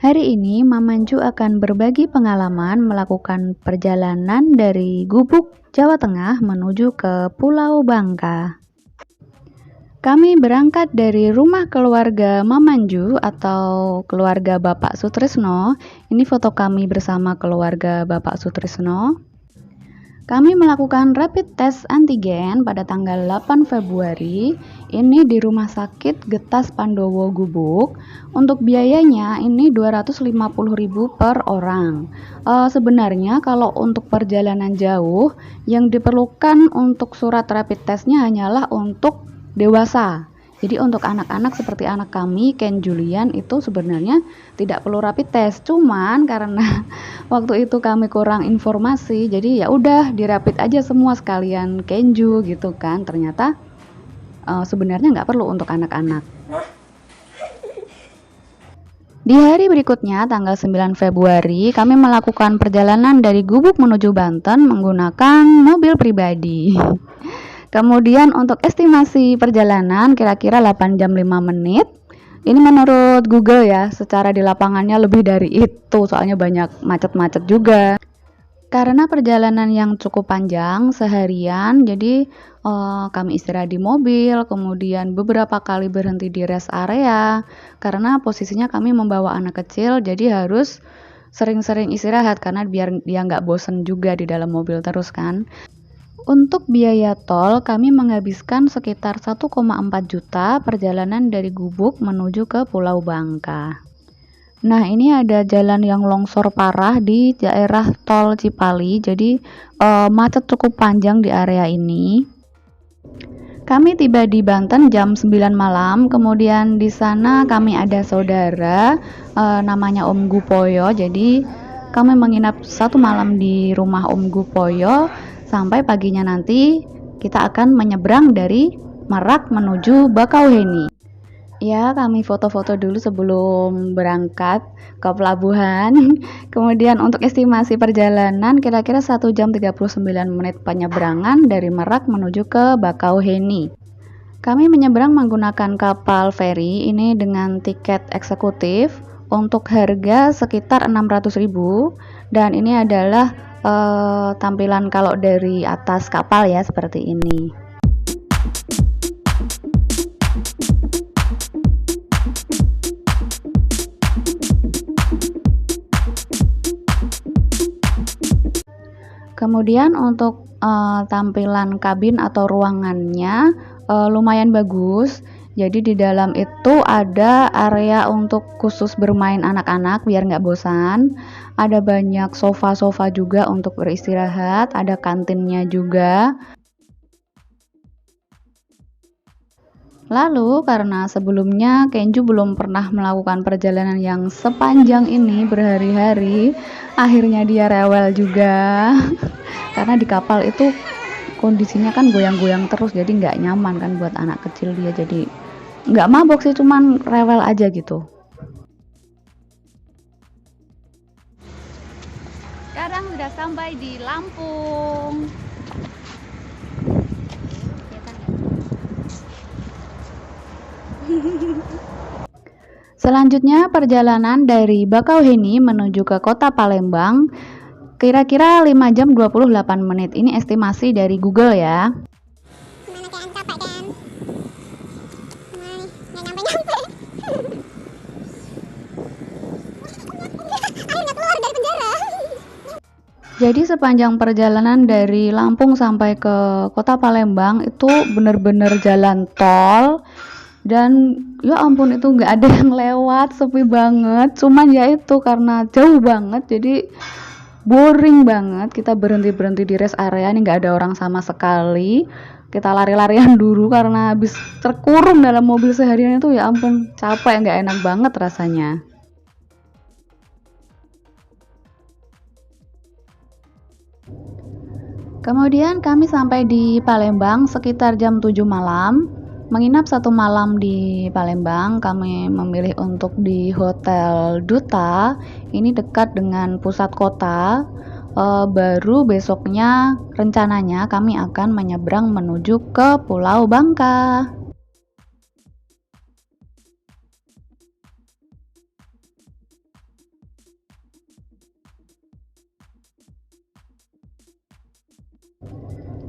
Hari ini Mamanju akan berbagi pengalaman melakukan perjalanan dari Gubuk, Jawa Tengah menuju ke Pulau Bangka. Kami berangkat dari rumah keluarga Mamanju atau keluarga Bapak Sutrisno. Ini foto kami bersama keluarga Bapak Sutrisno. Kami melakukan rapid test antigen pada tanggal 8 Februari ini di Rumah Sakit Getas Pandowo Gubuk. Untuk biayanya ini 250.000 per orang. Sebenarnya kalau untuk perjalanan jauh yang diperlukan untuk surat rapid testnya hanyalah untuk dewasa. Jadi untuk anak-anak seperti anak kami, Ken Julian, itu sebenarnya tidak perlu rapid test. Cuman karena waktu itu kami kurang informasi, jadi ya udah dirapid aja semua sekalian Kenju gitu kan. Ternyata sebenarnya nggak perlu untuk anak-anak. Di hari berikutnya, tanggal 9 Februari, kami melakukan perjalanan dari Gubuk menuju Banten menggunakan mobil pribadi. Kemudian untuk estimasi perjalanan kira-kira 8 jam 5 menit. Ini menurut Google ya, secara di lapangannya lebih dari itu, soalnya banyak macet-macet juga. Karena perjalanan yang cukup panjang, seharian, jadi kami istirahat di mobil, kemudian beberapa kali berhenti di rest area, karena posisinya kami membawa anak kecil, jadi harus sering-sering istirahat, karena biar dia nggak bosen juga di dalam mobil terus kan. Untuk biaya tol, kami menghabiskan sekitar 1,4 juta perjalanan dari Gubuk menuju ke Pulau Bangka. Nah, ini ada jalan yang longsor parah di daerah tol Cipali, jadi macet cukup panjang di area ini. Kami tiba di Banten jam 9 malam, kemudian di sana kami ada saudara namanya Om Gupoyo, jadi kami menginap 1 malam di rumah Om Gupoyo. Sampai paginya nanti kita akan menyeberang dari Merak menuju Bakauheni. Ya, kami foto-foto dulu sebelum berangkat ke pelabuhan. Kemudian untuk estimasi perjalanan kira-kira 1 jam 39 menit penyeberangan dari Merak menuju ke Bakauheni. Kami menyeberang menggunakan kapal feri ini dengan tiket eksekutif untuk harga sekitar 600.000 dan ini adalah tampilan kalau dari atas kapal ya, seperti ini. Kemudian untuk tampilan kabin atau ruangannya lumayan bagus. Jadi di dalam itu ada area untuk khusus bermain anak-anak biar nggak bosan. Ada banyak sofa-sofa juga untuk beristirahat, ada kantinnya juga. Lalu karena sebelumnya Kenju belum pernah melakukan perjalanan yang sepanjang ini berhari-hari, akhirnya dia rewel juga. Karena di kapal itu kondisinya kan goyang-goyang terus, jadi nggak nyaman kan buat anak kecil dia, jadi nggak mabok sih, cuman rewel aja gitu. Sekarang sudah sampai di Lampung. Selanjutnya perjalanan dari Bakauheni menuju ke kota Palembang kira-kira 5 jam 28 menit. Ini estimasi dari Google ya. Jadi sepanjang perjalanan dari Lampung sampai ke kota Palembang itu bener-bener jalan tol dan ya ampun itu nggak ada yang lewat, sepi banget. Cuman ya itu karena jauh banget jadi boring banget. Kita berhenti-berhenti di rest area, ini nggak ada orang sama sekali. Kita lari-larian dulu karena habis terkurung dalam mobil seharian itu ya ampun capek, nggak enak banget rasanya. Kemudian kami sampai di Palembang sekitar jam 7 malam. Menginap 1 malam di Palembang, kami memilih untuk di Hotel Duta. Ini dekat dengan pusat kota. Baru besoknya rencananya kami akan menyeberang menuju ke Pulau Bangka.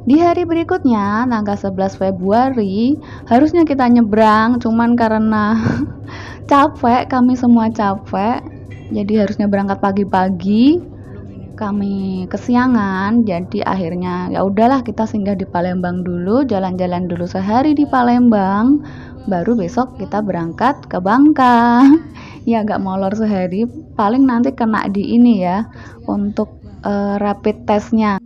Di hari berikutnya, tanggal 11 Februari, harusnya kita nyebrang, cuman karena capek, kami semua capek, jadi harusnya berangkat pagi-pagi, kami kesiangan, jadi akhirnya ya udahlah kita singgah di Palembang dulu, jalan-jalan dulu sehari di Palembang, baru besok kita berangkat ke Bangka. Ya agak molor sehari, paling nanti kena di ini ya, untuk rapid testnya.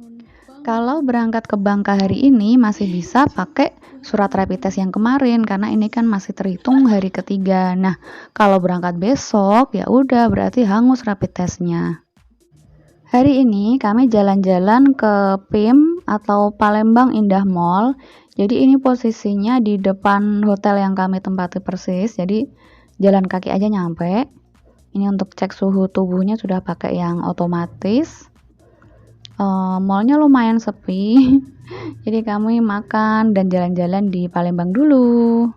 Kalau berangkat ke Bangka hari ini masih bisa pakai surat rapid test yang kemarin karena ini kan masih terhitung hari ketiga. Nah, kalau berangkat besok ya udah berarti hangus rapid testnya. Hari ini kami jalan-jalan ke PIM atau Palembang Indah Mall. Jadi ini posisinya di depan hotel yang kami tempati persis. Jadi jalan kaki aja nyampe. Ini untuk cek suhu tubuhnya sudah pakai yang otomatis. Mallnya lumayan sepi. Jadi kami makan dan jalan-jalan di Palembang dulu.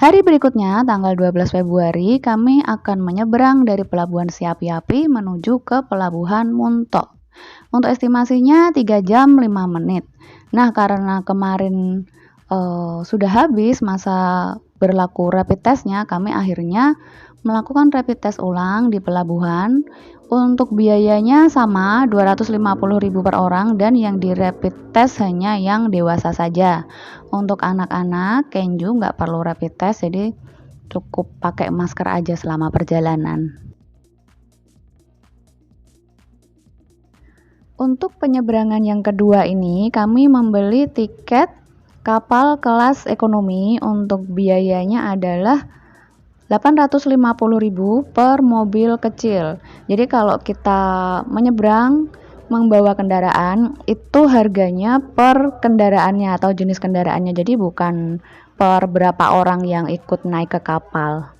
Hari berikutnya, tanggal 12 Februari, kami akan menyeberang dari Pelabuhan Siapi-Api menuju ke Pelabuhan Muntok. Untuk estimasinya 3 jam 5 menit. Nah, karena kemarin sudah habis masa berlaku rapid testnya, kami akhirnya melakukan rapid test ulang di pelabuhan. Untuk biayanya sama 250.000 per orang dan yang di rapid test hanya yang dewasa saja. Untuk anak-anak Kenju nggak perlu rapid test, jadi cukup pakai masker aja selama perjalanan. Untuk penyeberangan yang kedua ini kami membeli tiket kapal kelas ekonomi. Untuk biayanya adalah 850.000 per mobil kecil. Jadi kalau kita menyeberang membawa kendaraan itu harganya per kendaraannya atau jenis kendaraannya. Jadi bukan per berapa orang yang ikut naik ke kapal.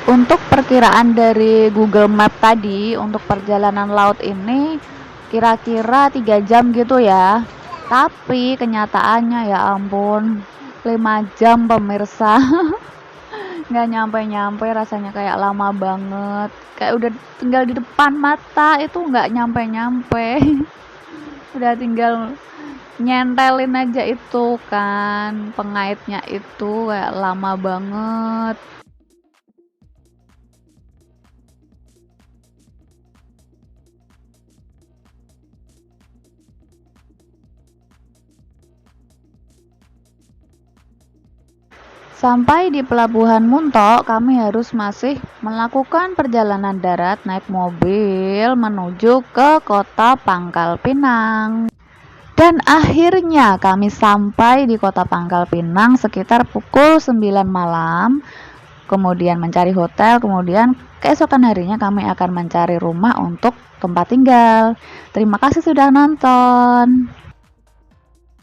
Untuk perkiraan dari Google Map tadi untuk perjalanan laut ini kira-kira 3 jam gitu ya. Tapi kenyataannya ya ampun 5 jam pemirsa. Nggak nyampe-nyampe, rasanya kayak lama banget. Kayak udah tinggal di depan mata itu nggak nyampe-nyampe. Udah tinggal nyentelin aja itu kan pengaitnya itu kayak lama banget. Sampai di Pelabuhan Muntok, kami harus masih melakukan perjalanan darat naik mobil menuju ke kota Pangkal Pinang. Dan akhirnya kami sampai di kota Pangkal Pinang sekitar pukul 9 malam. Kemudian mencari hotel, kemudian keesokan harinya kami akan mencari rumah untuk tempat tinggal. Terima kasih sudah nonton.